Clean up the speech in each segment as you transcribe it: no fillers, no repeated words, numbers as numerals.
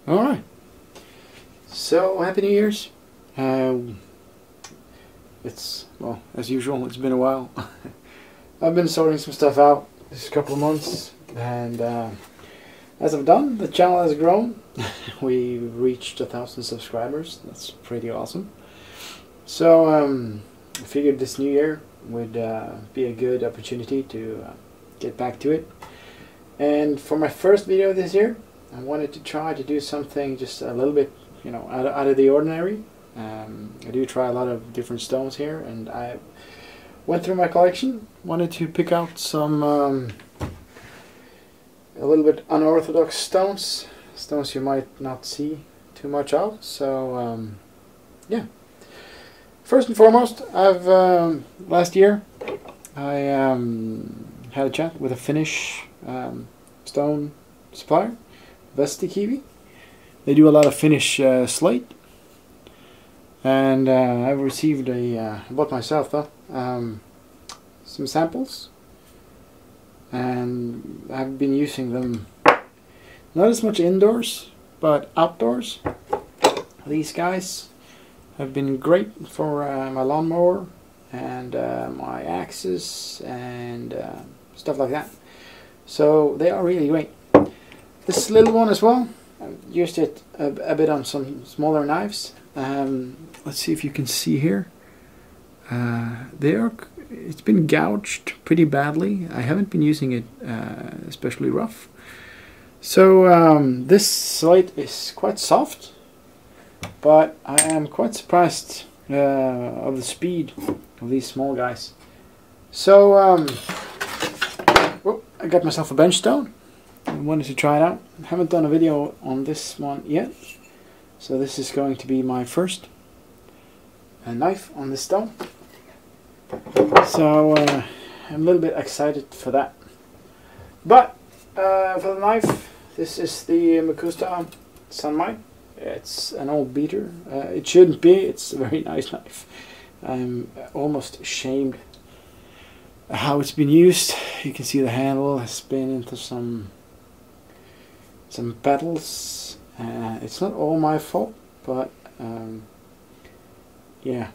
Alright, so Happy New Year's. It's, well, as usual, it's been a while. I've been sorting some stuff out this couple of months, and as I've done, the channel has grown. We've reached 1,000 subscribers. That's pretty awesome. So I figured this new year would be a good opportunity to get back to it. And for my first video this year, I wanted to try to do something just a little bit, you know, out of the ordinary. I do try a lot of different stones here, and I went through my collection, wanted to pick out some a little bit unorthodox stones you might not see too much of. So yeah, first and foremost, I've last year I had a chat with a Finnish stone supplier, Vestikivi. They do a lot of Finnish slate, and I've received I bought myself though some samples, and I've been using them not as much indoors but outdoors. These guys have been great for my lawnmower and my axes and stuff like that, so they are really great. This little one as well, I've used it a bit on some smaller knives. Let's see if you can see here. It's been gouged pretty badly. I haven't been using it especially rough. So this slate is quite soft, but I am quite surprised of the speed of these small guys. So I got myself a bench stone. I wanted to try it out. I haven't done a video on this one yet, so this is going to be my first knife on this stone. So I'm a little bit excited for that. But for the knife, this is the Makusta Sanmai. It's an old beater. It shouldn't be. It's a very nice knife. I'm almost ashamed how it's been used. You can see the handle has been into some petals. It's not all my fault, but yeah.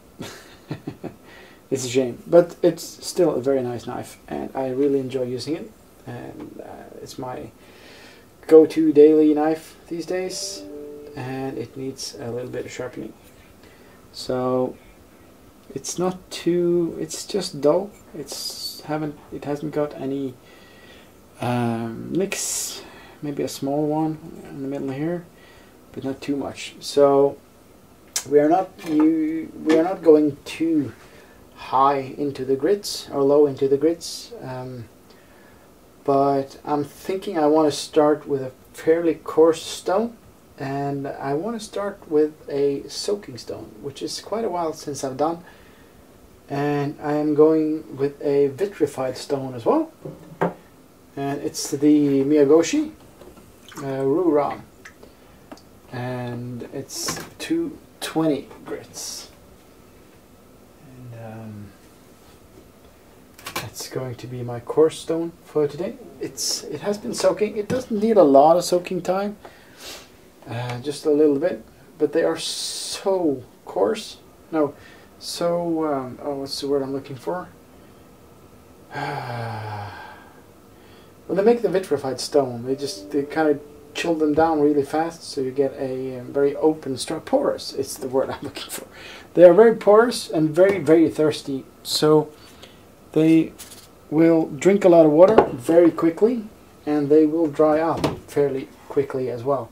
It's a shame, but it's still a very nice knife, and I really enjoy using it, and it's my go-to daily knife these days, and it needs a little bit of sharpening. So it's not too, it's just dull. It hasn't got any nicks, maybe a small one in the middle here, but not too much. So we are not going too high into the grits or low into the grits, but I'm thinking I want to start with a fairly coarse stone, and I want to start with a soaking stone, which is quite a while since I've done, and I am going with a vitrified stone as well, and it's the Miyagoshi Ruram, and it's 220 grits. That's going to be my coarse stone for today. It has been soaking. It doesn't need a lot of soaking time, just a little bit, but they are so coarse. No, so oh, what's the word I'm looking for? When they make the vitrified stone, they kind of chill them down really fast, so you get a very open structure. Porous, it's the word I'm looking for. They are very porous and very, very thirsty, so they will drink a lot of water very quickly, and they will dry out fairly quickly as well.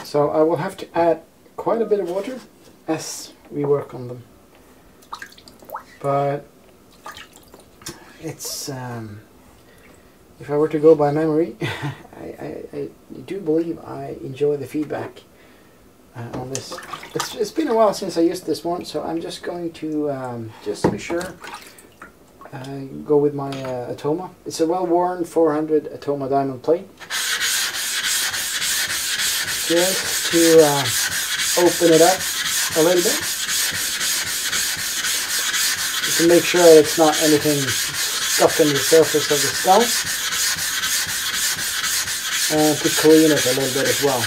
So I will have to add quite a bit of water as we work on them. But it's if I were to go by memory, I do believe I enjoy the feedback on this. It's been a while since I used this one, so I'm just going to just to be sure go with my Atoma. It's a well-worn 400 Atoma diamond plate. Just to open it up a little bit, just to make sure it's not anything stuck on the surface of the stone, and to clean it a little bit as well.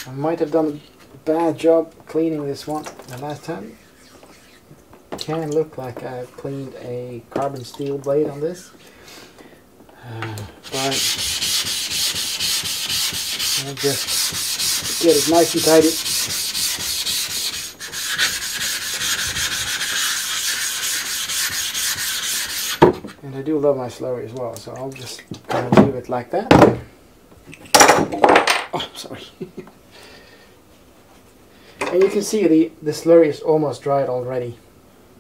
I might have done a bad job cleaning this one the last time. It can look like I've cleaned a carbon steel blade on this, but I'll just get it nice and tidy. And I do love my slurry as well, so I'll just kind of leave it like that. Oh, sorry. And you can see the slurry is almost dried already.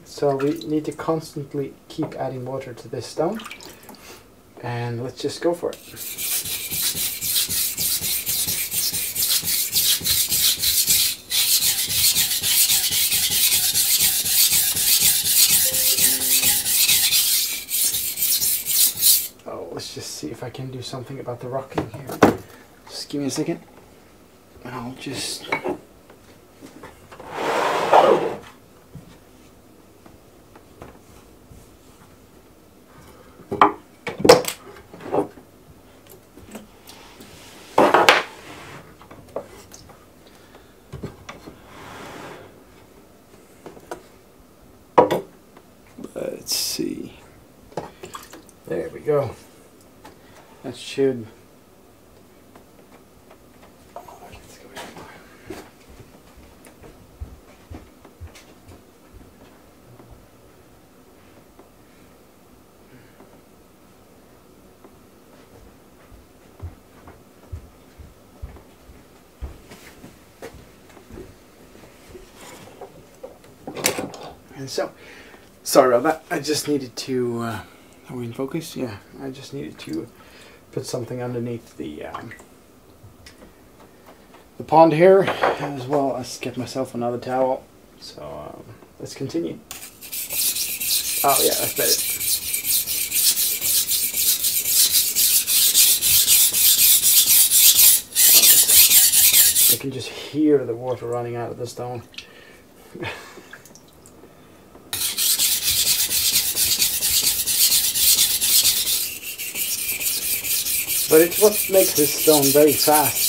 So we need to constantly keep adding water to this stone. And let's just go for it. Oh, let's just see if I can do something about the rocking here. Just give me a second. And I'll just... Let's see. There we go. That should... let's go here. And so, sorry about that. I just needed to, are we in focus? Yeah, I just needed to put something underneath the pond here, as well as get myself another towel. So let's continue. Oh yeah, that's better. I can just hear the water running out of the stone. But it's what makes this stone very fast.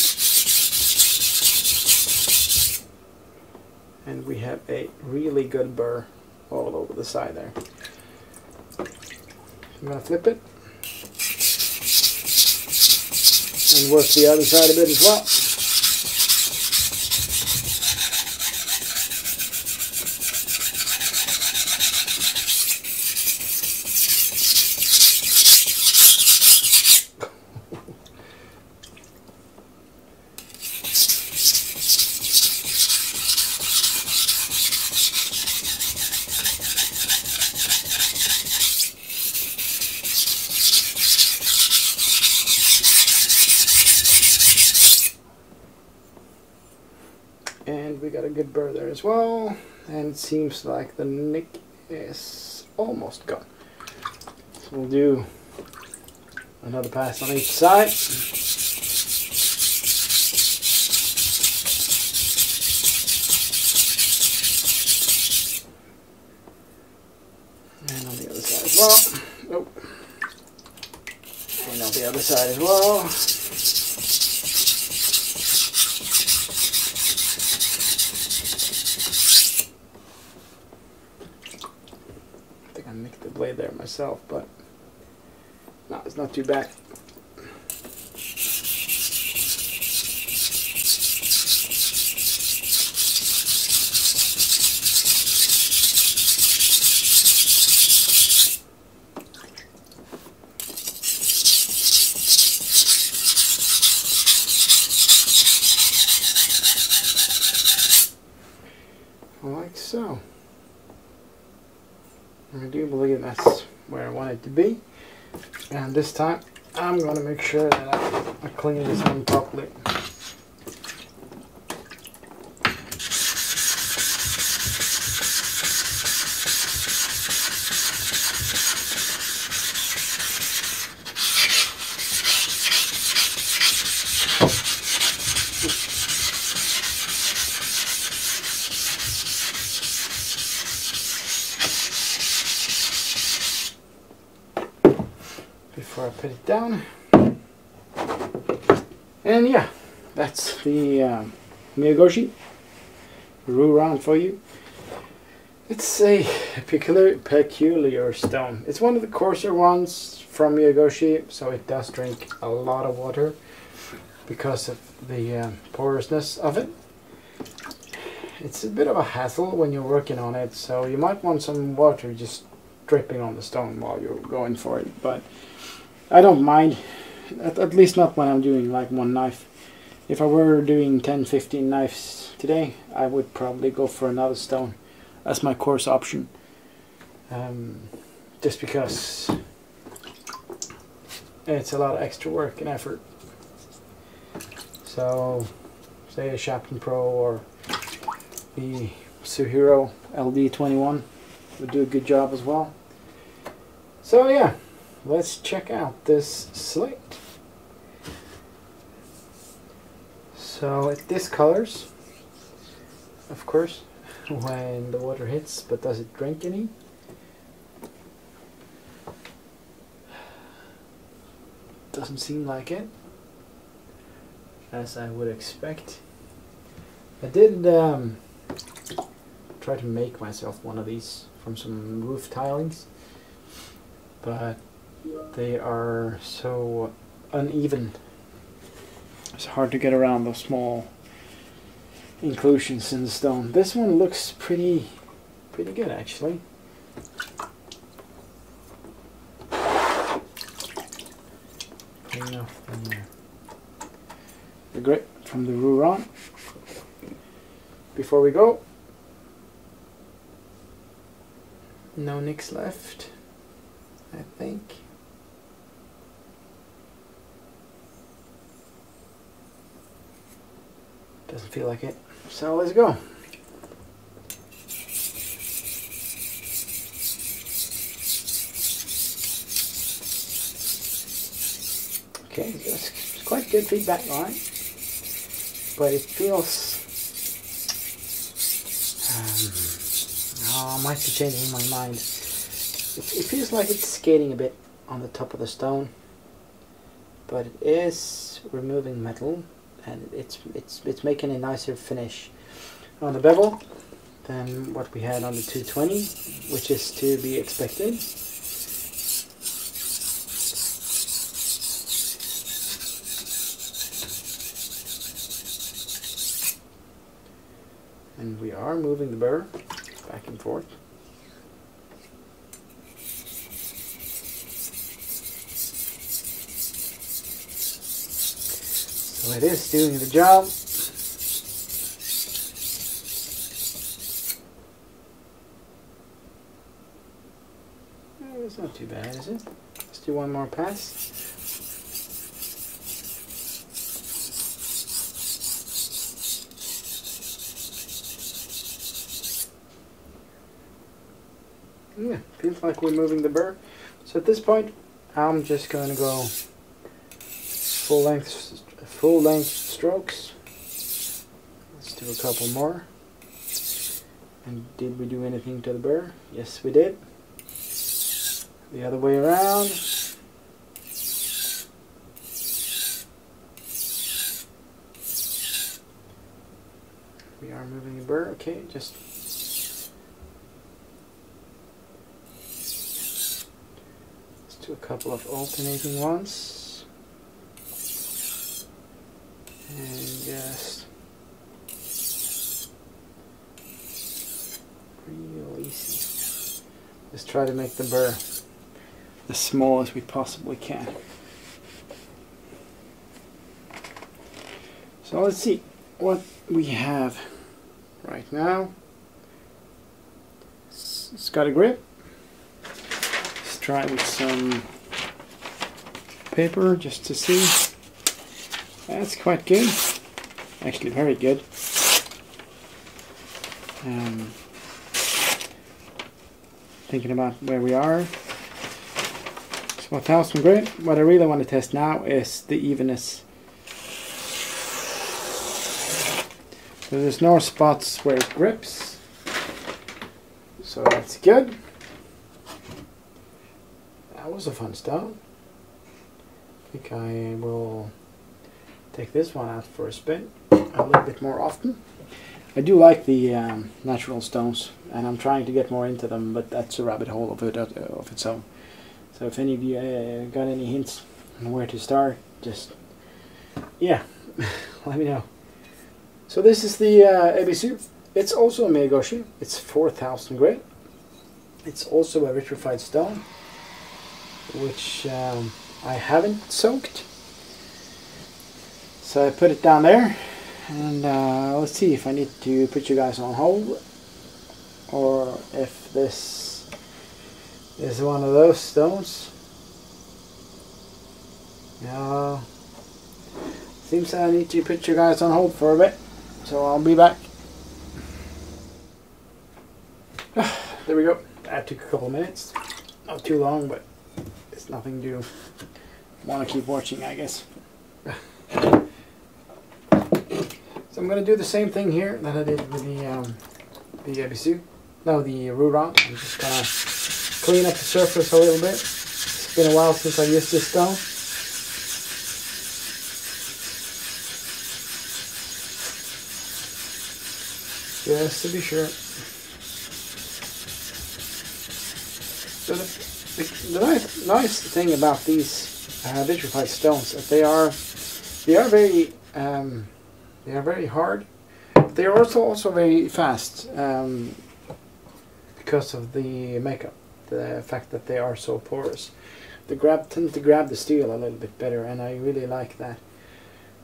And we have a really good burr all over the side there. I'm going to flip it. And work the other side a bit as well. And we got a good burr there as well, and it seems like the nick is almost gone. So we'll do another pass on each side. And on the other side as well. Nope. And on the other side as well. I nicked the blade there myself, but no, it's not too bad. Like so. I do believe that's where I want it to be, and this time I'm going to make sure that I clean this one properly. before I put it down. And yeah, that's the miyagoshi. Roll around for you. It's a peculiar stone. It's one of the coarser ones from miyagoshi, so it does drink a lot of water because of the porousness of it. It's a bit of a hassle when you're working on it, so you might want some water just dripping on the stone while you're going for it, but I don't mind, at least not when I'm doing like one knife. If I were doing 10-15 knives today, I would probably go for another stone as my course option, just because it's a lot of extra work and effort. So say a Sharpening Pro or the Suhiro LD21 would do a good job as well. So yeah, let's check out this slate. So it discolors, of course, when the water hits, but does it drink any? Doesn't seem like it, as I would expect. I did try to make myself one of these from some roof tilings, but they are so uneven. It's hard to get around those small inclusions in the stone. This one looks pretty good actually. Putting off the grit from the Ruron. Before we go, no nicks left, I think. Doesn't feel like it. So let's go. Okay, it's quite good feedback line, but it feels. I might be changing my mind. It feels like it's skating a bit on the top of the stone, but it is removing metal. And it's making a nicer finish on the bevel than what we had on the 220, which is to be expected. And we are moving the burr back and forth. So it is doing the job. It's not too bad, is it? Let's do one more pass. Yeah, feels like we're moving the burr. So at this point, I'm just going to go full length strokes. Let's do a couple more. And did we do anything to the burr? Yes, we did. The other way around. We are moving the burr. Okay, just let's do a couple of alternating ones. And just real easy. Just try to make the burr as small as we possibly can. So let's see what we have right now. It's got a grip. Let's try with some paper just to see. That's quite good. Actually very good. Thinking about where we are. So 1000 grit. What I really want to test now is the evenness. So there's no spots where it grips. So that's good. That was a fun stone. think I will take this one out for a spin a little bit more often. I do like the natural stones, and I'm trying to get more into them, but that's a rabbit hole of its own. So if any of you got any hints on where to start, just, yeah, let me know. So this is the ABC. It's also a miyagoshi. It's 4000 gray. It's also a vitrified stone, which I haven't soaked. So I put it down there, and let's see if I need to put you guys on hold, or if this is one of those stones. Seems I need to put you guys on hold for a bit, so I'll be back. There we go. That took a couple of minutes. Not too long, but it's nothing to want to keep watching, I guess. So I'm going to do the same thing here that I did with the ABC. No, the Rudon. I'm just going to clean up the surface a little bit. It's been a while since I've used this stone. Just to be sure. So the nice thing about these vitrified stones is they are very hard. They are also very fast because of the makeup, the fact that they are so porous. They tend to grab the steel a little bit better, and I really like that.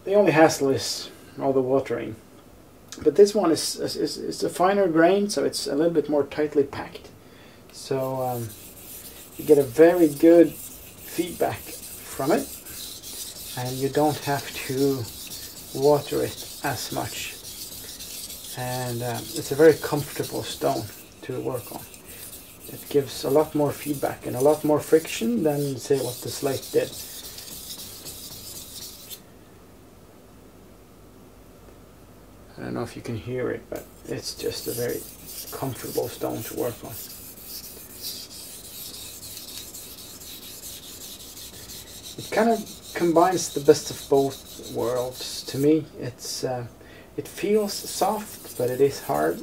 The only hassle is all the watering. But this one is a finer grain, so it's a little bit more tightly packed. So you get a very good feedback from it, and you don't have to water it as much. And it's a very comfortable stone to work on. It gives a lot more feedback and a lot more friction than, say, what the slate did. I don't know if you can hear it, but it's just a very comfortable stone to work on. It kind of combines the best of both worlds to me. It feels soft, but it is hard.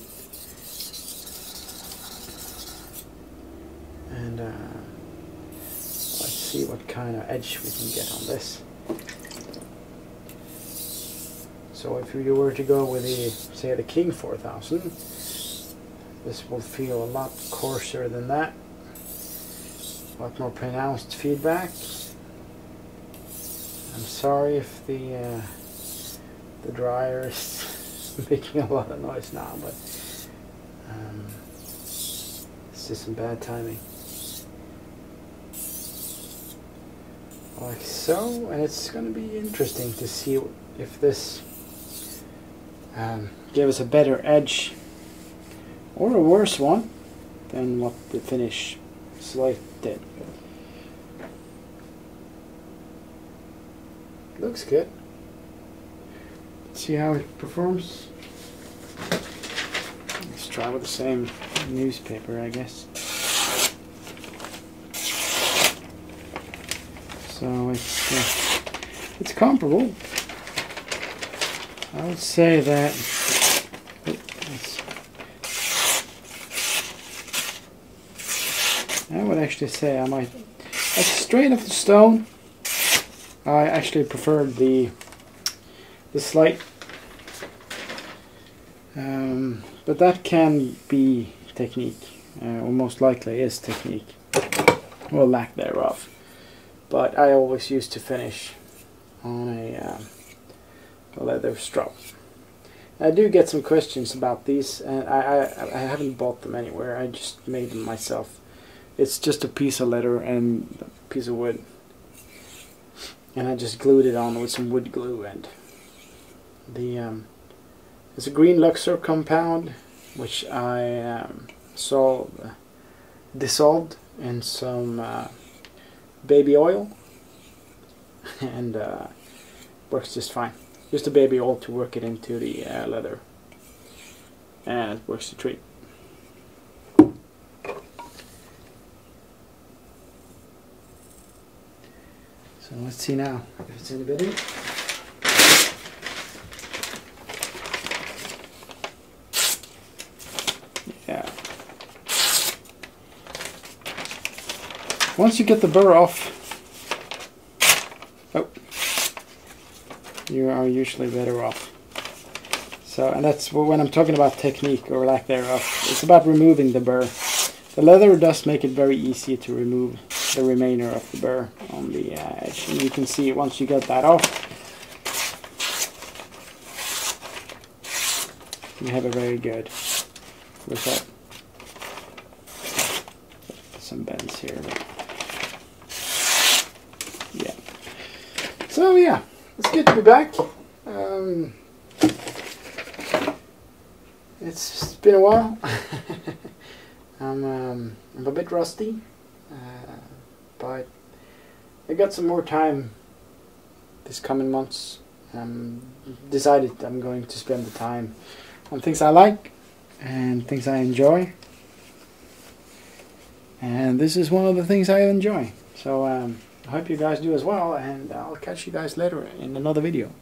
And let's see what kind of edge we can get on this. So if you were to go with the, say, the King 4000, this will feel a lot coarser than that. A lot more pronounced feedback. I'm sorry if the dryer is making a lot of noise now, but it's just some bad timing. Like so, and it's going to be interesting to see if this give us a better edge or a worse one than what the Finnish slate did. Looks good. Let's see how it performs. Let's try with the same newspaper, I guess. So it's comparable. I would say that I would actually say I might, that's straight off the stone. I actually preferred the slate, but that can be technique, or most likely is technique, or lack thereof. But I always used to finish on a leather strap. I do get some questions about these, and I haven't bought them anywhere. I just made them myself. It's just a piece of leather and a piece of wood, and I just glued it on with some wood glue. And the it's a green Luxor compound, which I saw dissolved in some baby oil, and works just fine. Just a baby oil to work it into the leather, and it works a treat. So let's see now if it's any better. Yeah. Once you get the burr off, you are usually better off. So, and that's when I'm talking about technique or lack thereof. It's about removing the burr. The leather does make it very easy to remove the remainder of the burr on the edge. And you can see once you get that off, you have a very good result. Some bends here. Yeah. So yeah, it's good to be back. It's been a while. I'm a bit rusty, but I got some more time this coming months. Decided I'm going to spend the time on things I like and things I enjoy, and this is one of the things I enjoy. So I hope you guys do as well, and I'll catch you guys later in another video.